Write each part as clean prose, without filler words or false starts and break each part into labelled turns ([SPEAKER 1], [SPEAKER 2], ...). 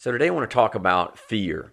[SPEAKER 1] So today I want to talk about fear.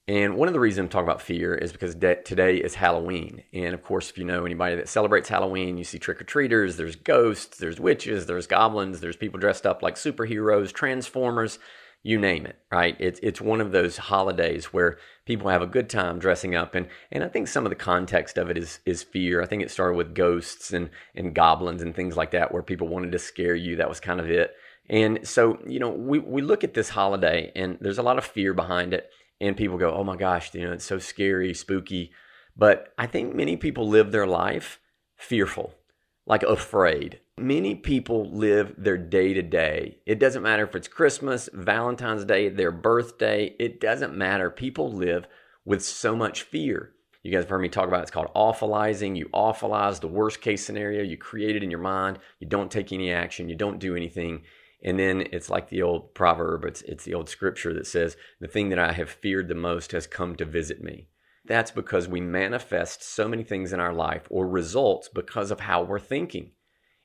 [SPEAKER 1] And one of the reasons I'm talking about fear is because today is Halloween. And of course, if you know anybody that celebrates Halloween, you see trick-or-treaters, there's ghosts, there's witches, there's goblins, there's people dressed up like superheroes, transformers, you name it, right? It's one of those holidays where people have a good time dressing up. And I think some of the context of it is fear. I think it started with ghosts and goblins and things like that, where people wanted to scare you. That was kind of it. And so, we look at this holiday and there's a lot of fear behind it. And people go, oh my gosh, it's so scary, spooky. But I think many people live their life fearful, like afraid. Many people live their day to day. It doesn't matter if it's Christmas, Valentine's Day, their birthday. It doesn't matter. People live with so much fear. You guys have heard me talk about it. It's called awfulizing. You awfulize the worst case scenario. You create it in your mind. You don't take any action. You don't do anything. And then it's like the old proverb, it's the old scripture that says, the thing that I have feared the most has come to visit me. That's because we manifest so many things in our life or results because of how we're thinking.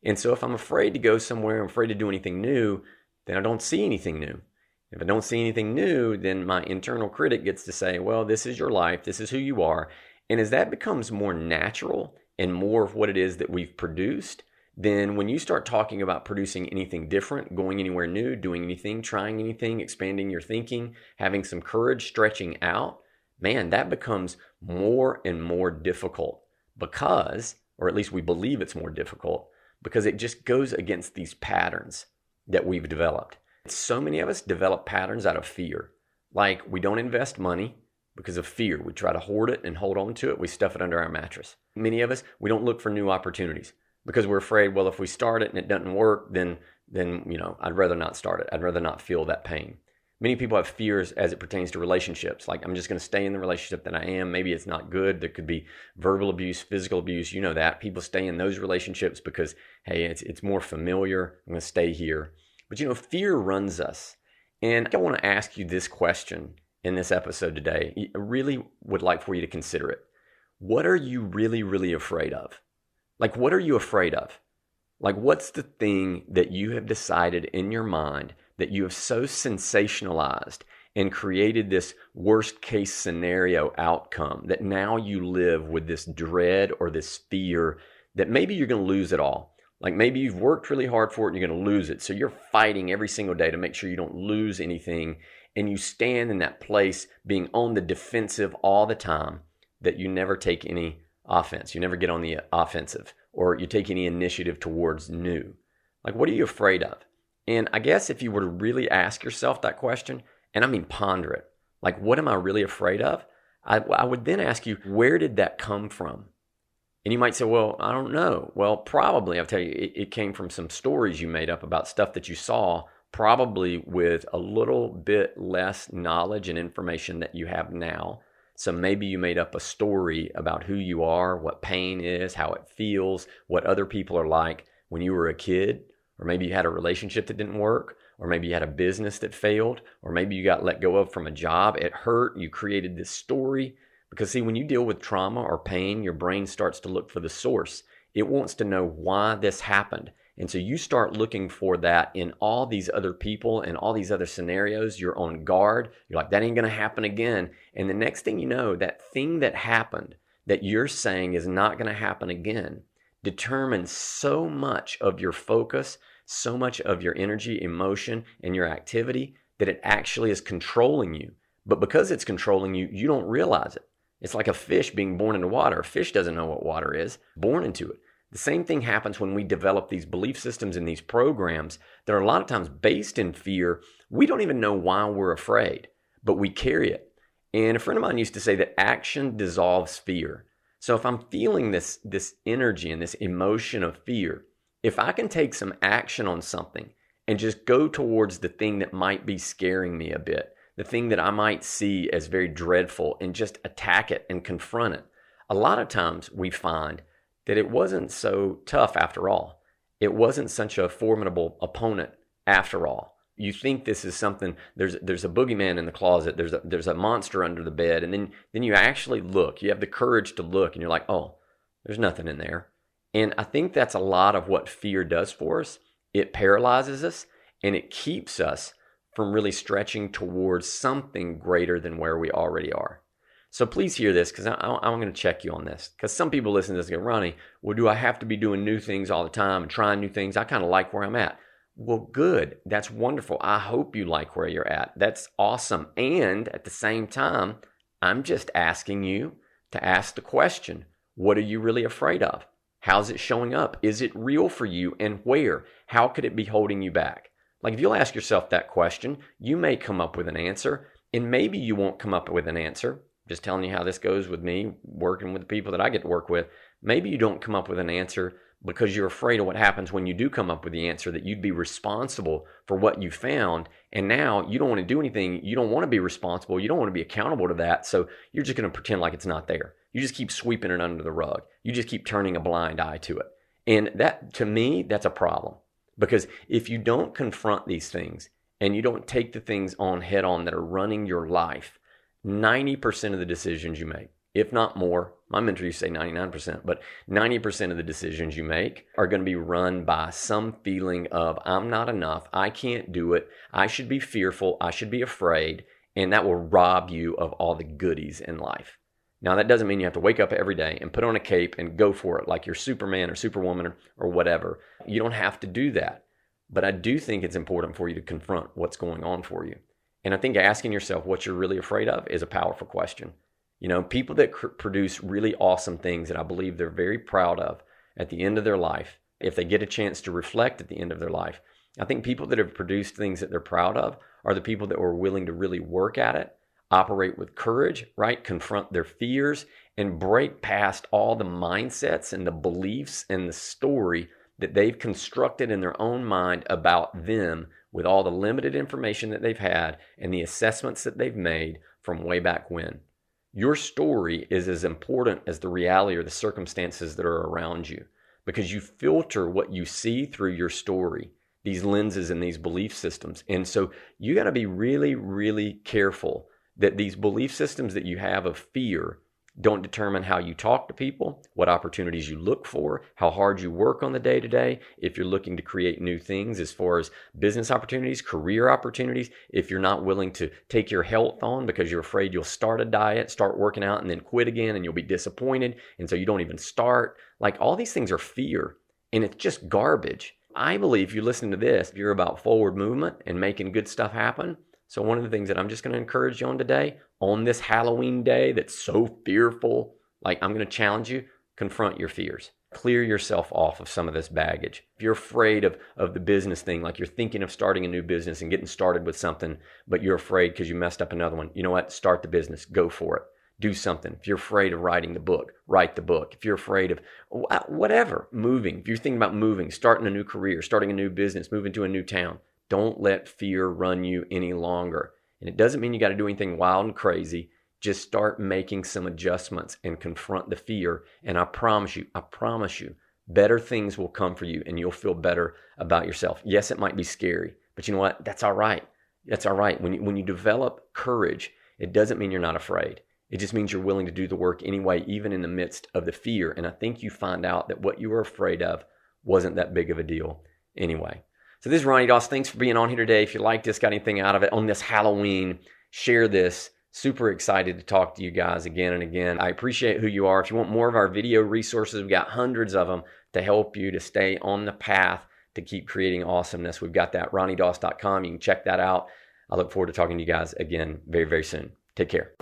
[SPEAKER 1] And so if I'm afraid to go somewhere, I'm afraid to do anything new, then I don't see anything new. If I don't see anything new, then my internal critic gets to say, well, this is your life, this is who you are. And as that becomes more natural and more of what it is that we've produced, then when you start talking about producing anything different, going anywhere new, doing anything, trying anything, expanding your thinking, having some courage, stretching out, man, that becomes more and more difficult because, or at least we believe it's more difficult, because it just goes against these patterns that we've developed. So many of us develop patterns out of fear. Like we don't invest money because of fear. We try to hoard it and hold on to it. We stuff it under our mattress. Many of us, we don't look for new opportunities, because we're afraid, well, if we start it and it doesn't work, then I'd rather not start it. I'd rather not feel that pain. Many people have fears as it pertains to relationships. Like, I'm just going to stay in the relationship that I am. Maybe it's not good. There could be verbal abuse, physical abuse. You know that. People stay in those relationships because, hey, it's more familiar. I'm going to stay here. But, fear runs us. And I want to ask you this question in this episode today. I really would like for you to consider it. What are you really, really afraid of? Like, what are you afraid of? Like, what's the thing that you have decided in your mind that you have so sensationalized and created this worst case scenario outcome that now you live with this dread or this fear that maybe you're going to lose it all? Like, maybe you've worked really hard for it and you're going to lose it. So you're fighting every single day to make sure you don't lose anything. And you stand in that place being on the defensive all the time that you never take any offense. You never get on the offensive, or you take any initiative towards new. Like, what are you afraid of? And I guess if you were to really ask yourself that question, and I mean ponder it, like, what am I really afraid of? I would then ask you, where did that come from? And you might say, well, I don't know. Well, probably, I'll tell you, it came from some stories you made up about stuff that you saw, probably with a little bit less knowledge and information that you have now. So maybe you made up a story about who you are, what pain is, how it feels, what other people are like when you were a kid, or maybe you had a relationship that didn't work, or maybe you had a business that failed, or maybe you got let go of from a job. It hurt. You created this story. Because see, when you deal with trauma or pain, your brain starts to look for the source. It wants to know why this happened. And so you start looking for that in all these other people and all these other scenarios. You're on guard. You're like, that ain't going to happen again. And the next thing you know, that thing that happened that you're saying is not going to happen again determines so much of your focus, so much of your energy, emotion, and your activity that it actually is controlling you. But because it's controlling you, you don't realize it. It's like a fish being born into water. A fish doesn't know what water is, born into it. The same thing happens when we develop these belief systems and these programs that are a lot of times based in fear. We don't even know why we're afraid, but we carry it. And a friend of mine used to say that action dissolves fear. So if I'm feeling this energy and this emotion of fear, if I can take some action on something and just go towards the thing that might be scaring me a bit, the thing that I might see as very dreadful, and just attack it and confront it, a lot of times we find that it wasn't so tough after all. It wasn't such a formidable opponent after all. You think this is something, there's a boogeyman in the closet, there's a monster under the bed, and then you actually look. You have the courage to look, and you're like, oh, there's nothing in there. And I think that's a lot of what fear does for us. It paralyzes us, and it keeps us from really stretching towards something greater than where we already are. So please hear this, because I'm going to check you on this. Because some people listen to this and go, Ronnie, well, do I have to be doing new things all the time and trying new things? I kind of like where I'm at. Well, good. That's wonderful. I hope you like where you're at. That's awesome. And at the same time, I'm just asking you to ask the question, what are you really afraid of? How's it showing up? Is it real for you, and where? How could it be holding you back? Like, if you'll ask yourself that question, you may come up with an answer, and maybe you won't come up with an answer. Just telling you how this goes with me, working with the people that I get to work with. Maybe you don't come up with an answer because you're afraid of what happens when you do come up with the answer, that you'd be responsible for what you found. And now you don't want to do anything. You don't want to be responsible. You don't want to be accountable to that. So you're just going to pretend like it's not there. You just keep sweeping it under the rug. You just keep turning a blind eye to it. And that, to me, that's a problem. Because if you don't confront these things and you don't take the things on head on that are running your life, 90% of the decisions you make, if not more, my mentor used to say 99%, but 90% of the decisions you make are going to be run by some feeling of, I'm not enough, I can't do it, I should be fearful, I should be afraid, and that will rob you of all the goodies in life. Now, that doesn't mean you have to wake up every day and put on a cape and go for it like you're Superman or Superwoman or whatever. You don't have to do that. But I do think it's important for you to confront what's going on for you. And I think asking yourself what you're really afraid of is a powerful question. You know, people that produce really awesome things that I believe they're very proud of at the end of their life, if they get a chance to reflect at the end of their life, I think people that have produced things that they're proud of are the people that were willing to really work at it, operate with courage, right? Confront their fears and break past all the mindsets and the beliefs and the story that they've constructed in their own mind about them with all the limited information that they've had and the assessments that they've made from way back when. Your story is as important as the reality or the circumstances that are around you, because you filter what you see through your story, these lenses and these belief systems. And so you got to be really, really careful that these belief systems that you have of fear don't determine how you talk to people, what opportunities you look for, how hard you work on the day-to-day, if you're looking to create new things as far as business opportunities, career opportunities, if you're not willing to take your health on because you're afraid you'll start a diet, start working out, and then quit again, and you'll be disappointed, and so you don't even start. Like, all these things are fear, and it's just garbage. I believe if you listen to this, you're about forward movement and making good stuff happen. So one of the things that I'm just going to encourage you on today, on this Halloween day that's so fearful, like, I'm going to challenge you, confront your fears. Clear yourself off of some of this baggage. If you're afraid of the business thing, like you're thinking of starting a new business and getting started with something, but you're afraid because you messed up another one, you know what? Start the business. Go for it. Do something. If you're afraid of writing the book, write the book. If you're afraid of whatever, moving, if you're thinking about moving, starting a new career, starting a new business, moving to a new town, don't let fear run you any longer. And it doesn't mean you got to do anything wild and crazy. Just start making some adjustments and confront the fear. And I promise you, better things will come for you and you'll feel better about yourself. Yes, it might be scary, but you know what? That's all right. That's all right. When you develop courage, it doesn't mean you're not afraid. It just means you're willing to do the work anyway, even in the midst of the fear. And I think you find out that what you were afraid of wasn't that big of a deal anyway. So this is Ronnie Doss. Thanks for being on here today. If you like this, got anything out of it on this Halloween, share this. Super excited to talk to you guys again and again. I appreciate who you are. If you want more of our video resources, we've got hundreds of them to help you to stay on the path to keep creating awesomeness. We've got that, RonnieDoss.com. You can check that out. I look forward to talking to you guys again very, very soon. Take care.